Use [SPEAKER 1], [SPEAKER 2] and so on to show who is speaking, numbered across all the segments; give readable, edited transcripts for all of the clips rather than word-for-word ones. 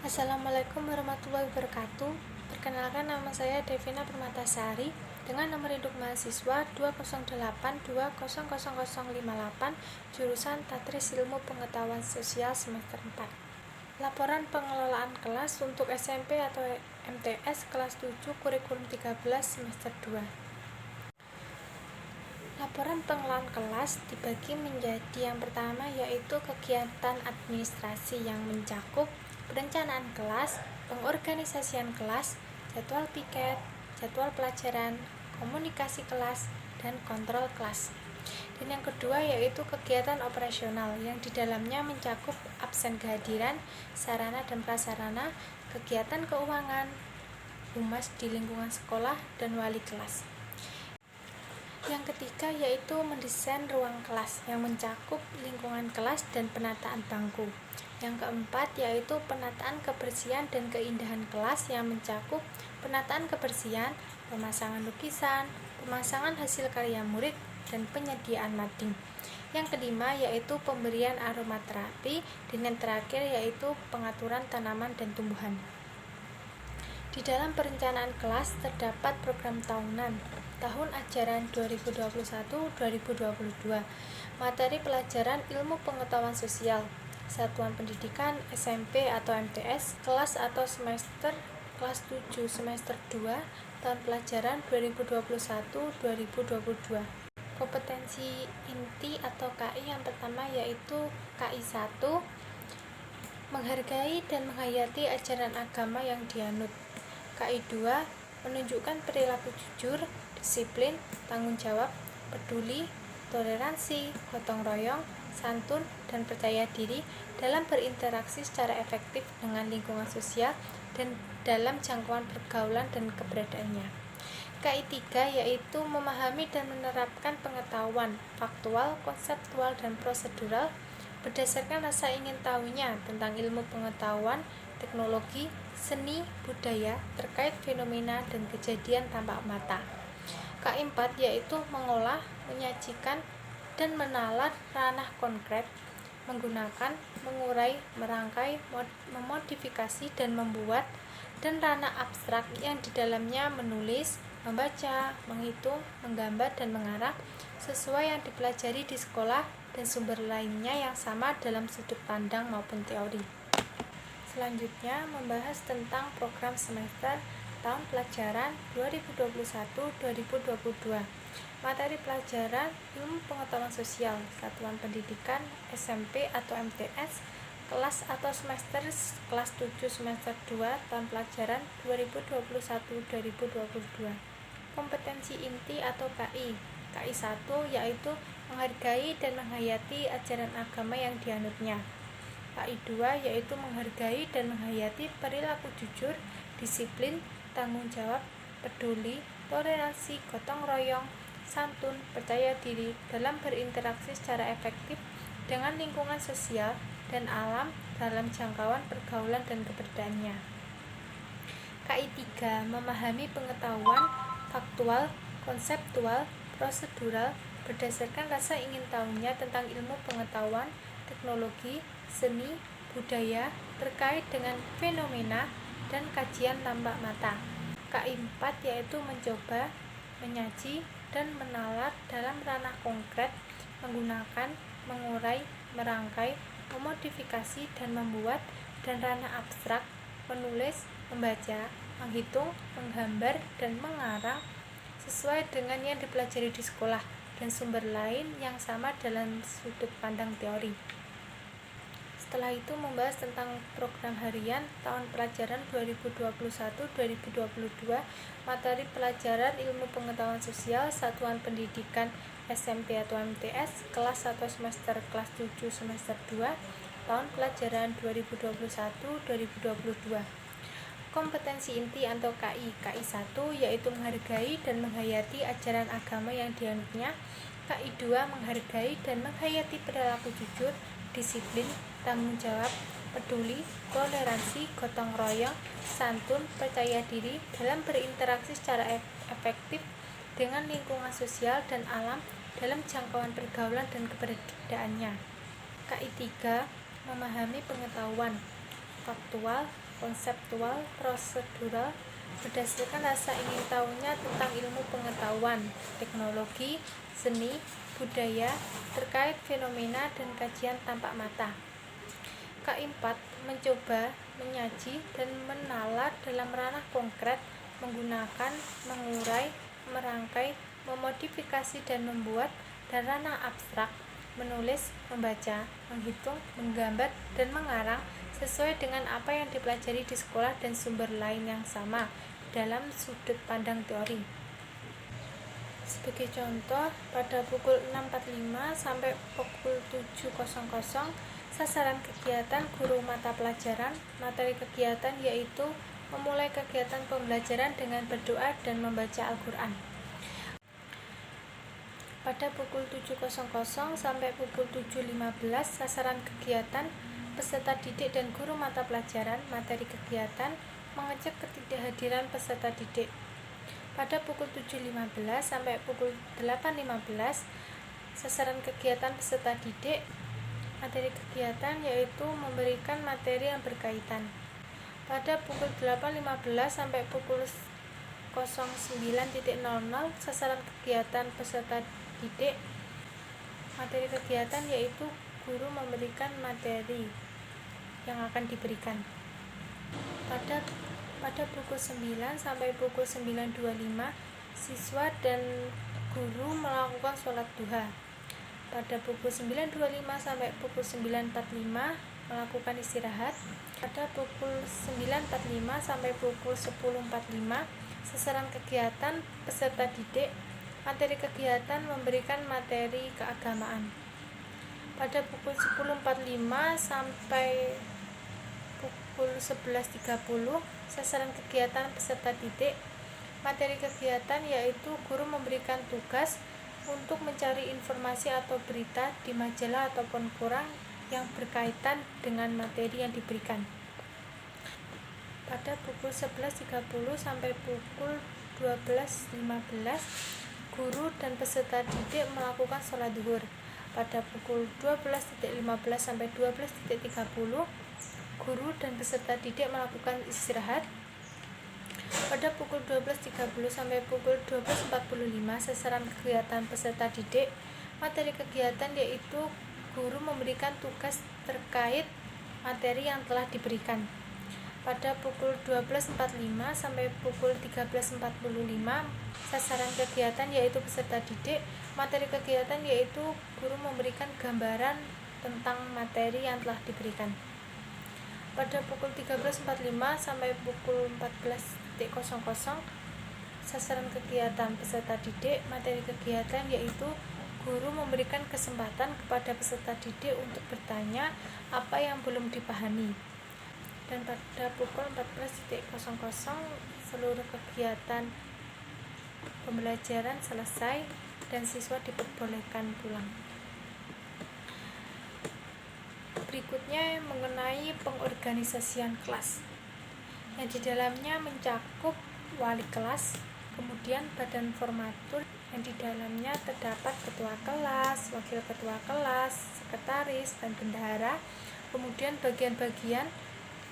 [SPEAKER 1] Assalamualaikum warahmatullahi wabarakatuh. Perkenalkan, nama saya Devina Permatasari dengan nomor induk mahasiswa 208200058 jurusan Tadris Ilmu Pengetahuan Sosial semester 4. Laporan pengelolaan kelas untuk SMP atau MTS kelas 7 kurikulum 13 semester 2. Laporan pengelolaan kelas dibagi menjadi yang pertama yaitu kegiatan administrasi yang mencakup perencanaan kelas, pengorganisasian kelas, jadwal piket, jadwal pelajaran, komunikasi kelas, dan kontrol kelas. Dan yang kedua yaitu kegiatan operasional yang di dalamnya mencakup absen kehadiran, sarana dan prasarana, kegiatan keuangan, humas di lingkungan sekolah, dan wali kelas. Yang ketiga yaitu mendesain ruang kelas yang mencakup lingkungan kelas dan penataan bangku. Yang keempat yaitu penataan kebersihan dan keindahan kelas yang mencakup penataan kebersihan, pemasangan lukisan, pemasangan hasil karya murid, dan penyediaan mading. Yang kelima yaitu pemberian aromaterapi, dan yang terakhir yaitu pengaturan tanaman dan tumbuhan. Di dalam perencanaan kelas terdapat program tahunan tahun ajaran 2021-2022, materi pelajaran ilmu pengetahuan sosial, satuan pendidikan SMP atau MTS, kelas atau semester kelas 7 semester 2, tahun pelajaran 2021-2022. Kompetensi inti atau KI yang pertama yaitu KI 1, menghargai dan menghayati ajaran agama yang dianut. KI 2, menunjukkan perilaku jujur, disiplin, tanggung jawab, peduli, toleransi, gotong royong, santun, dan percaya diri dalam berinteraksi secara efektif dengan lingkungan sosial dan dalam jangkauan pergaulan dan keberadaannya. KI 3 yaitu memahami dan menerapkan pengetahuan faktual, konseptual, dan prosedural berdasarkan rasa ingin tahunya tentang ilmu pengetahuan, teknologi, seni, budaya terkait fenomena dan kejadian tampak mata. KI 4 yaitu mengolah, menyajikan, dan menalar ranah konkret, menggunakan, mengurai, merangkai, memodifikasi, dan membuat, dan ranah abstrak yang di dalamnya menulis, membaca, menghitung, menggambar, dan mengarang sesuai yang dipelajari di sekolah dan sumber lainnya yang sama dalam sudut pandang maupun teori. Selanjutnya membahas tentang program semester tahun pelajaran 2021-2022. Materi pelajaran ilmu pengetahuan sosial, satuan pendidikan SMP atau MTS, kelas atau semester kelas 7 semester 2, tahun pelajaran 2021-2022. Kompetensi inti atau KI 1 yaitu menghargai dan menghayati ajaran agama yang dianutnya. KI 2 yaitu menghargai dan menghayati perilaku jujur, disiplin, tanggung jawab, peduli, toleransi, gotong royong, santun, percaya diri dalam berinteraksi secara efektif dengan lingkungan sosial dan alam dalam jangkauan pergaulan dan keberadaannya. KI 3 memahami pengetahuan faktual, konseptual, prosedural berdasarkan rasa ingin tahunya tentang ilmu pengetahuan, teknologi, seni, budaya terkait dengan fenomena dan kajian tampak mata. KI 4 yaitu mencoba, menyaji, dan menalar dalam ranah konkret, menggunakan, mengurai, merangkai, memodifikasi, dan membuat, dan ranah abstrak, menulis, membaca, menghitung, menggambar, dan mengarang sesuai dengan yang dipelajari di sekolah dan sumber lain yang sama dalam sudut pandang teori. Setelah itu membahas tentang program harian tahun pelajaran 2021-2022, materi pelajaran ilmu pengetahuan sosial, satuan pendidikan SMP atau MTS, kelas atau semester kelas 7 semester 2, tahun pelajaran 2021-2022. Kompetensi inti atau KI 1 yaitu menghargai dan menghayati ajaran agama yang dianutnya. KI 2 menghargai dan menghayati perilaku jujur, disiplin, tanggung jawab, peduli, toleransi, gotong royong, santun, percaya diri dalam berinteraksi secara efektif dengan lingkungan sosial dan alam dalam jangkauan pergaulan dan keberadaannya. KI 3 memahami pengetahuan faktual, konseptual, prosedural, berdasarkan rasa ingin tahunya tentang ilmu pengetahuan, teknologi, seni, budaya, terkait fenomena dan kajian tampak mata. K4 mencoba, menyaji, dan menalar dalam ranah konkret, menggunakan, mengurai, merangkai, memodifikasi dan membuat, dan ranah abstrak, menulis, membaca, menghitung, menggambar, dan mengarang sesuai dengan apa yang dipelajari di sekolah dan sumber lain yang sama dalam sudut pandang teori. Sebagai contoh, pada pukul 6.45 sampai pukul 7.00 sasaran kegiatan guru mata pelajaran. Materi kegiatan yaitu memulai kegiatan pembelajaran dengan berdoa dan membaca Al-Quran. Pada pukul 7.00 sampai pukul 7.15 sasaran kegiatan peserta didik dan guru mata pelajaran. Materi kegiatan mengecek ketidakhadiran peserta didik. Pada pukul 7.15 sampai pukul 8.15 sasaran kegiatan peserta didik. Materi kegiatan yaitu memberikan materi yang berkaitan. Pada pukul 8.15 sampai pukul 09.00 sasaran kegiatan peserta didik. Materi kegiatan yaitu guru memberikan materi yang akan diberikan. Pada pukul 9 sampai pukul 9.25 siswa dan guru melakukan sholat duha. Pada pukul 9.25 sampai pukul 9.45 melakukan istirahat. Pada pukul 9.45 sampai pukul 10.45 sasaran kegiatan peserta didik. Materi kegiatan memberikan materi keagamaan. Pada pukul 10.45 sampai pukul 11.30 sasaran kegiatan peserta didik. Materi kegiatan yaitu guru memberikan tugas untuk mencari informasi atau berita di majalah ataupun koran yang berkaitan dengan materi yang diberikan. Pada pukul 11.30 sampai pukul 12.15 guru dan peserta didik melakukan sholat zuhur. Pada pukul 12.15 sampai 12.30 guru dan peserta didik melakukan istirahat. Pada pukul 12.30 sampai pukul 12.45 sasaran kegiatan peserta didik. Materi kegiatan yaitu guru memberikan tugas terkait materi yang telah diberikan. Pada pukul 12.45 sampai pukul 13.45 sasaran kegiatan yaitu peserta didik. Materi kegiatan yaitu guru memberikan gambaran tentang materi yang telah diberikan. Pada pukul 13.45 sampai pukul 14.00 sasaran kegiatan peserta didik. Materi kegiatan yaitu guru memberikan kesempatan kepada peserta didik untuk bertanya apa yang belum dipahami. Dan pada pukul 14.00 seluruh kegiatan pembelajaran selesai dan siswa diperbolehkan pulang. Berikutnya mengenai pengorganisasian kelas, yang di dalamnya mencakup wali kelas, kemudian badan formatur, yang di dalamnya terdapat ketua kelas, wakil ketua kelas, sekretaris, dan bendahara. Kemudian bagian-bagian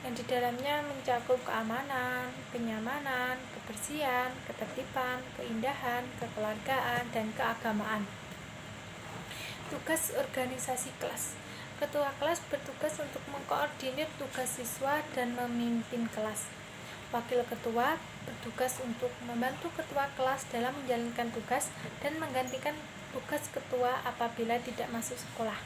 [SPEAKER 1] yang di dalamnya mencakup keamanan, kenyamanan, kebersihan, ketertiban, keindahan, kekeluargaan, dan keagamaan. Tugas organisasi kelas. Ketua kelas bertugas untuk mengkoordinir tugas siswa dan memimpin kelas. Wakil ketua bertugas untuk membantu ketua kelas dalam menjalankan tugas dan menggantikan tugas ketua apabila tidak masuk sekolah.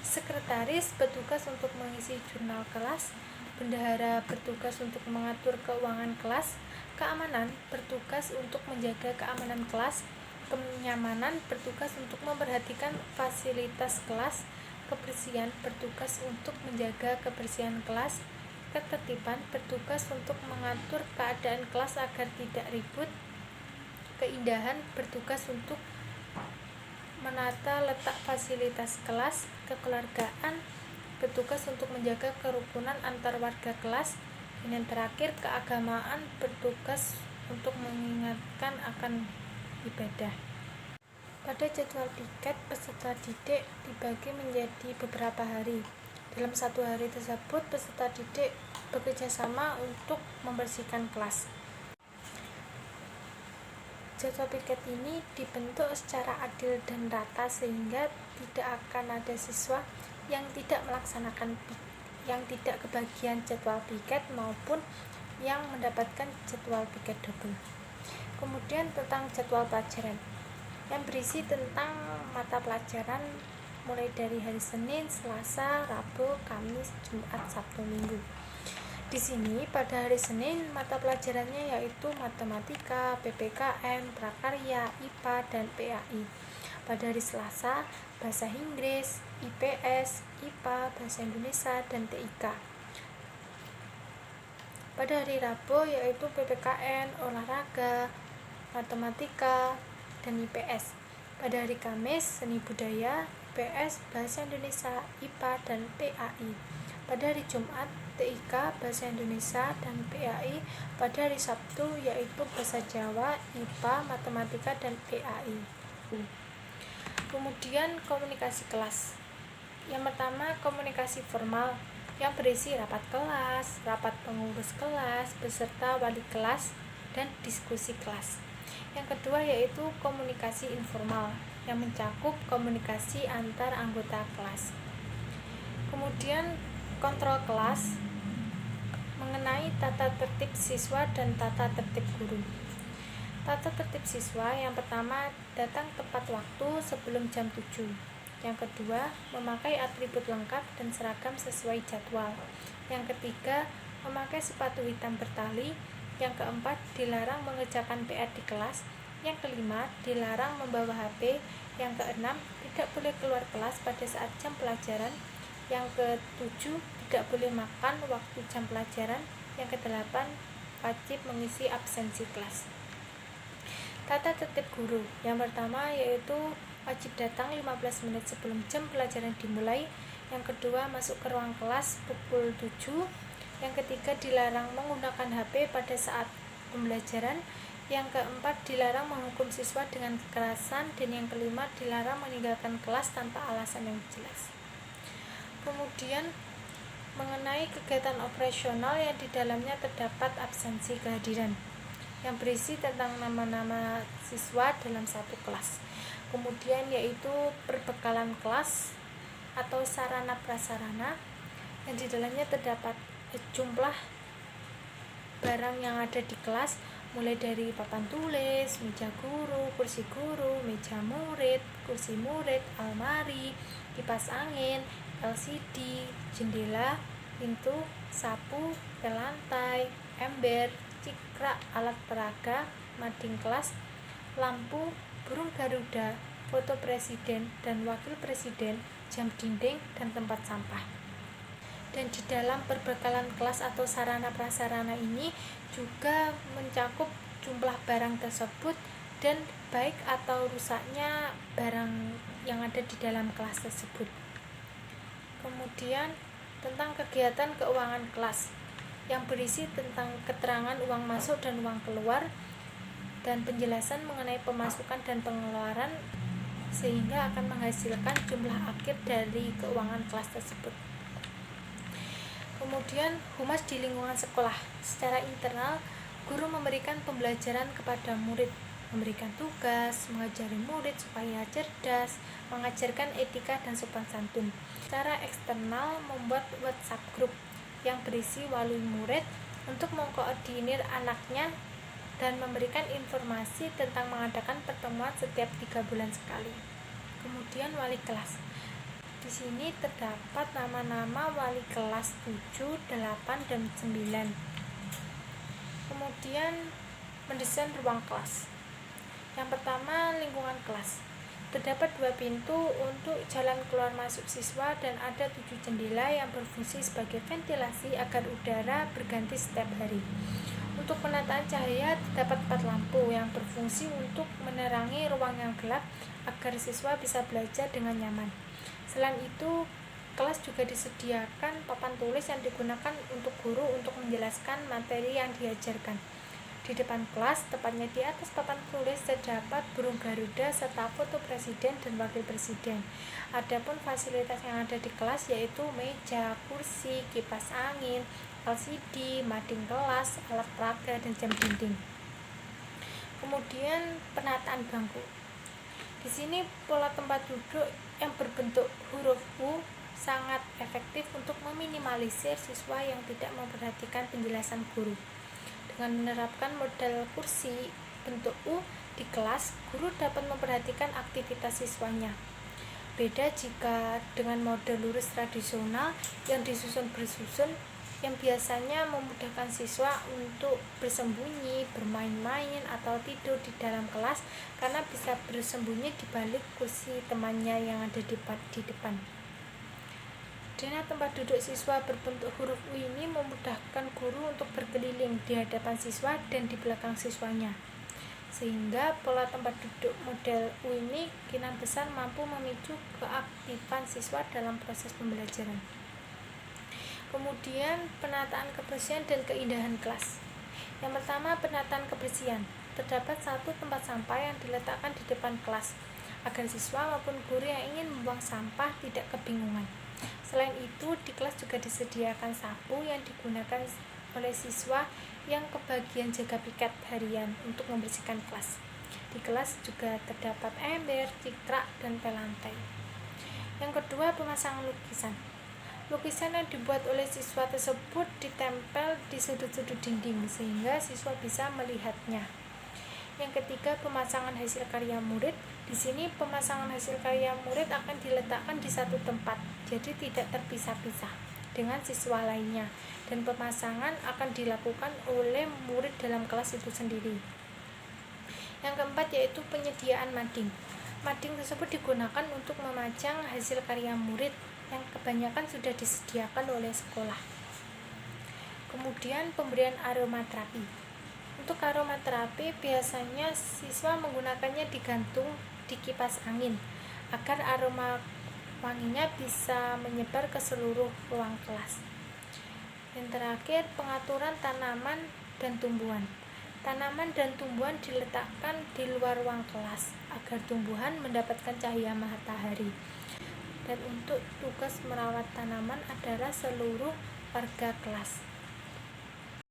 [SPEAKER 1] Sekretaris bertugas untuk mengisi jurnal kelas. Bendahara bertugas untuk mengatur keuangan kelas. Keamanan bertugas untuk menjaga keamanan kelas. Kenyamanan bertugas untuk memperhatikan fasilitas kelas. Kebersihan bertugas untuk menjaga kebersihan kelas. Ketertiban bertugas untuk mengatur keadaan kelas agar tidak ribut. Keindahan bertugas untuk menata letak fasilitas kelas. Kekeluargaan bertugas untuk menjaga kerukunan antar warga kelas. Dan yang terakhir, keagamaan bertugas untuk mengingatkan akan ibadah. Pada jadwal piket, peserta didik dibagi menjadi beberapa hari. Dalam satu hari tersebut, peserta didik bekerja sama untuk membersihkan kelas. Jadwal piket ini dibentuk secara adil dan rata sehingga tidak akan ada siswa yang tidak kebagian jadwal piket maupun yang mendapatkan jadwal piket double. Kemudian tentang jadwal pelajaran yang berisi tentang mata pelajaran mulai dari hari Senin, Selasa, Rabu, Kamis, Jumat, Sabtu, Minggu. Di sini pada hari Senin mata pelajarannya yaitu matematika, PPKN, prakarya, IPA, dan PAI. Pada hari Selasa bahasa Inggris, IPS, IPA, bahasa Indonesia, dan TIK. Pada hari Rabu yaitu PPKN, olahraga, matematika, dan IPS. Pada hari Kamis seni budaya, IPS, bahasa Indonesia, IPA, dan PAI. Pada hari Jumat TIK, bahasa Indonesia, dan PAI. Pada hari Sabtu yaitu bahasa Jawa, IPA, matematika, dan PAI. Kemudian komunikasi kelas. Yang pertama komunikasi formal yang berisi rapat kelas, rapat pengurus kelas, beserta wali kelas, dan diskusi kelas. Yang kedua yaitu komunikasi informal yang mencakup komunikasi antar anggota kelas. Kemudian kontrol kelas mengenai tata tertib siswa dan tata tertib guru. Tata tertib siswa yang pertama datang tepat waktu sebelum jam 7. Yang kedua, memakai atribut lengkap dan seragam sesuai jadwal. Yang ketiga, memakai sepatu hitam bertali. Yang keempat, dilarang mengerjakan PR di kelas. Yang kelima, dilarang membawa HP. Yang keenam, tidak boleh keluar kelas pada saat jam pelajaran. Yang ketujuh, tidak boleh makan waktu jam pelajaran. Yang kedelapan, wajib mengisi absensi kelas. Tata tertib guru yang pertama yaitu wajib datang 15 menit sebelum jam pelajaran dimulai. Yang kedua, masuk ke ruang kelas pukul 7. Yang ketiga, dilarang menggunakan HP pada saat pembelajaran. Yang keempat, dilarang menghukum siswa dengan kekerasan. Dan yang kelima, dilarang meninggalkan kelas tanpa alasan yang jelas. Kemudian mengenai kegiatan operasional yang di dalamnya terdapat absensi kehadiran yang berisi tentang nama-nama siswa dalam satu kelas. Kemudian yaitu perbekalan kelas atau sarana prasarana yang di dalamnya terdapat jumlah barang yang ada di kelas, mulai dari papan tulis, meja guru, kursi guru, meja murid, kursi murid, almari, kipas angin, LCD, jendela, pintu, sapu, pel lantai, ember, cikrak, alat peraga, mading kelas, lampu, burung garuda, foto presiden dan wakil presiden, jam dinding, dan tempat sampah. Dan di dalam perbekalan kelas atau sarana prasarana ini juga mencakup jumlah barang tersebut dan baik atau rusaknya barang yang ada di dalam kelas tersebut. Kemudian tentang kegiatan keuangan kelas yang berisi tentang keterangan uang masuk dan uang keluar dan penjelasan mengenai pemasukan dan pengeluaran sehingga akan menghasilkan jumlah akhir dari keuangan kelas tersebut. Kemudian humas di lingkungan sekolah. Secara internal, guru memberikan pembelajaran kepada murid, memberikan tugas, mengajari murid supaya cerdas, mengajarkan etika dan sopan santun. Secara eksternal, membuat WhatsApp group yang berisi wali murid untuk mengkoordinir anaknya dan memberikan informasi tentang mengadakan pertemuan setiap 3 bulan sekali. Kemudian wali kelas. Di sini terdapat nama-nama wali kelas 7, 8, dan 9. Kemudian mendesain ruang kelas. Yang pertama, lingkungan kelas. Terdapat 2 pintu untuk jalan keluar masuk siswa dan ada 7 jendela yang berfungsi sebagai ventilasi agar udara berganti setiap hari. Untuk penataan cahaya terdapat 4 lampu yang berfungsi untuk menerangi ruang yang gelap agar siswa bisa belajar dengan nyaman. Selain itu, kelas juga disediakan papan tulis yang digunakan untuk guru untuk menjelaskan materi yang diajarkan. Di depan kelas, tepatnya di atas papan tulis, terdapat burung garuda serta foto presiden dan wakil presiden. Adapun fasilitas yang ada di kelas yaitu meja, kursi, kipas angin, LCD, mading kelas, alat peraga, dan jam dinding. Kemudian penataan bangku. Di sini pola tempat duduk yang berbentuk huruf U sangat efektif untuk meminimalisir siswa yang tidak memperhatikan penjelasan guru. Dengan menerapkan model kursi bentuk U di kelas, guru dapat memperhatikan aktivitas siswanya. Beda jika dengan model lurus tradisional yang disusun bersusun, yang biasanya memudahkan siswa untuk bersembunyi, bermain-main, atau tidur di dalam kelas karena bisa bersembunyi di balik kursi temannya yang ada di depan. Dengan tempat duduk siswa berbentuk huruf U ini memudahkan guru untuk berkeliling di hadapan siswa dan di belakang siswanya, sehingga pola tempat duduk model U ini kemungkinan besar mampu memicu keaktifan siswa dalam proses pembelajaran. Kemudian penataan kebersihan dan keindahan kelas. Yang pertama, penataan kebersihan. Terdapat satu tempat sampah yang diletakkan di depan kelas agar siswa maupun guru yang ingin membuang sampah tidak kebingungan. Selain itu, di kelas juga disediakan sapu yang digunakan oleh siswa yang kebagian jaga piket harian untuk membersihkan kelas. Di kelas juga terdapat ember, citrak, dan pelantai. Yang kedua, pemasangan lukisan. Lukisan yang dibuat oleh siswa tersebut ditempel di sudut-sudut dinding sehingga siswa bisa melihatnya. Yang ketiga, pemasangan hasil karya murid. Di sini pemasangan hasil karya murid akan diletakkan di satu tempat, jadi tidak terpisah-pisah dengan siswa lainnya, dan pemasangan akan dilakukan oleh murid dalam kelas itu sendiri. Yang keempat yaitu penyediaan mading. Mading tersebut digunakan untuk memajang hasil karya murid yang kebanyakan sudah disediakan oleh sekolah. Kemudian pemberian aromaterapi. Untuk aromaterapi biasanya siswa menggunakannya digantung di kipas angin agar aroma wanginya bisa menyebar ke seluruh ruang kelas. Dan terakhir, pengaturan tanaman dan tumbuhan. Tanaman dan tumbuhan diletakkan di luar ruang kelas agar tumbuhan mendapatkan cahaya matahari. Dan untuk tugas merawat tanaman adalah seluruh warga kelas.